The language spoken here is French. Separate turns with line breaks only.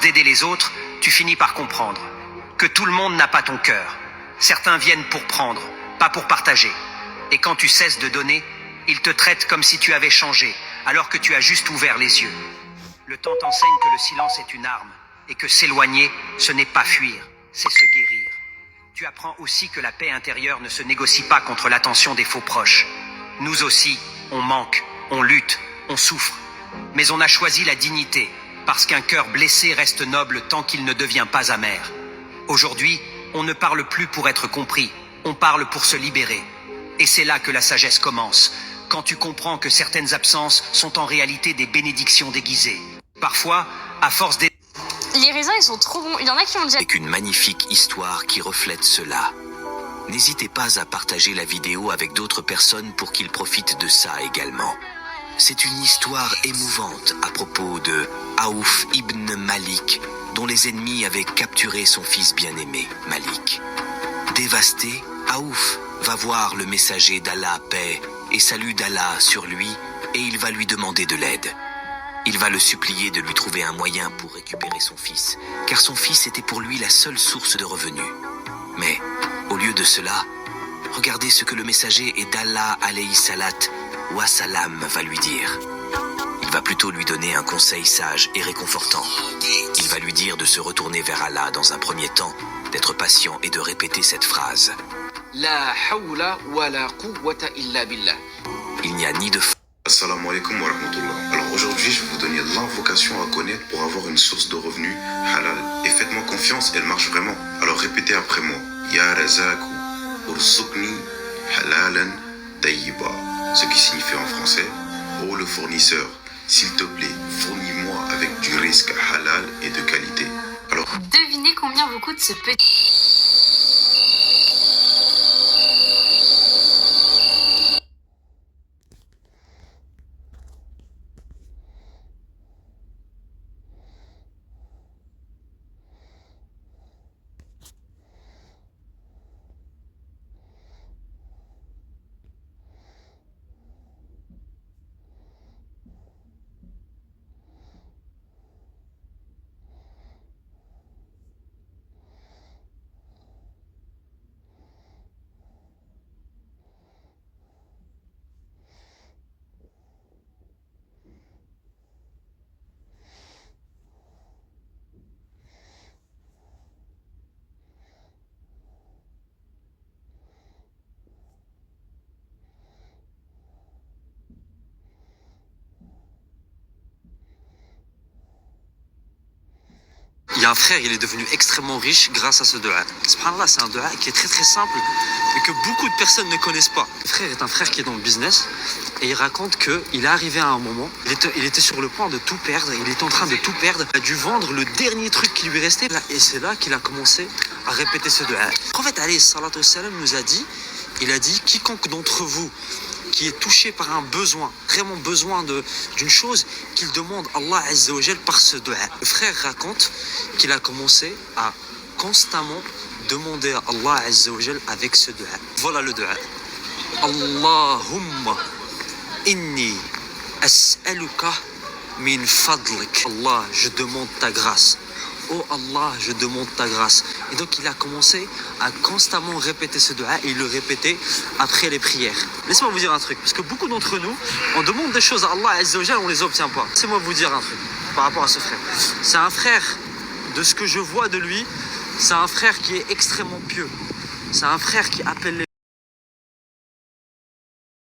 d'aider les autres, tu finis par comprendre que tout le monde n'a pas ton cœur. Certains viennent pour prendre, pas pour partager. Et quand tu cesses de donner, ils te traitent comme si tu avais changé, alors que tu as juste ouvert les yeux. Le temps t'enseigne que le silence est une arme, et que s'éloigner, ce n'est pas fuir, c'est se guérir. Tu apprends aussi que la paix intérieure ne se négocie pas contre l'attention des faux proches. Nous aussi, on manque, on lutte, on souffre. Mais on a choisi la dignité, parce qu'un cœur blessé reste noble tant qu'il ne devient pas amer. Aujourd'hui, on ne parle plus pour être compris, on parle pour se libérer. Et c'est là que la sagesse commence, quand tu comprends que certaines absences sont en réalité des bénédictions déguisées. Parfois, à force d'aider...
Les raisins, ils sont trop bons. Il y en a qui ont déjà...
Avec une magnifique histoire qui reflète cela. N'hésitez pas à partager la vidéo avec d'autres personnes pour qu'ils profitent de ça également. C'est une histoire émouvante à propos de Aouf ibn Malik, dont les ennemis avaient capturé son fils bien-aimé, Malik. Dévasté, Aouf va voir le messager d'Allah, paix et salut d'Allah sur lui, et il va lui demander de l'aide. Il va le supplier de lui trouver un moyen pour récupérer son fils, car son fils était pour lui la seule source de revenus. Mais, au lieu de cela, regardez ce que le messager d'Allah alayhi salat wa salam va lui dire. Il va plutôt lui donner un conseil sage et réconfortant. Il va lui dire de se retourner vers Allah dans un premier temps, d'être patient et de répéter cette phrase.
La hawla wa la quwwata illa billah.
Il n'y a ni de
Assalamu alaikum wa rahmatullah. Alors aujourd'hui, je vais vous donner l'invocation à connaître pour avoir une source de revenus halal. Et faites-moi confiance, elle marche vraiment. Alors répétez après moi. Ya Razaku urzuqni halalan tayyiba. Ce qui signifie en français, ô le fournisseur, s'il te plaît, fournis-moi avec du risque halal et de qualité. Alors,
Devinez combien vous coûte ce petit...
Il y a un frère, il est devenu extrêmement riche grâce à ce dua. Subhanallah, c'est un dua qui est très très simple et que beaucoup de personnes ne connaissent pas. Le frère est un frère qui est dans le business et il raconte qu'il est arrivé à un moment, il était sur le point de tout perdre, il était en train de tout perdre, il a dû vendre le dernier truc qui lui restait et c'est là qu'il a commencé à répéter ce dua. Le prophète alayhi salatu wassalam nous a dit, il a dit, quiconque d'entre vous qui est touché par un besoin, vraiment besoin d'une chose, qu'il demande Allah Azza wa Jal par ce dua. Le frère raconte qu'il a commencé à constamment demander à Allah Azza wa Jal avec ce dua. Voilà le dua. Allahumma inni as'aluka min fadlik. Allah, je demande ta grâce. Oh Allah, je demande ta grâce. Et donc il a commencé à constamment répéter ce dua et il le répétait après les prières. Laissez-moi vous dire un truc, parce que beaucoup d'entre nous, on demande des choses à Allah Azza wa Jal, on les obtient pas. Laissez-moi vous dire un truc par rapport à ce frère. C'est un frère, de ce que je vois de lui, c'est un frère qui est extrêmement pieux. C'est un frère qui appelle les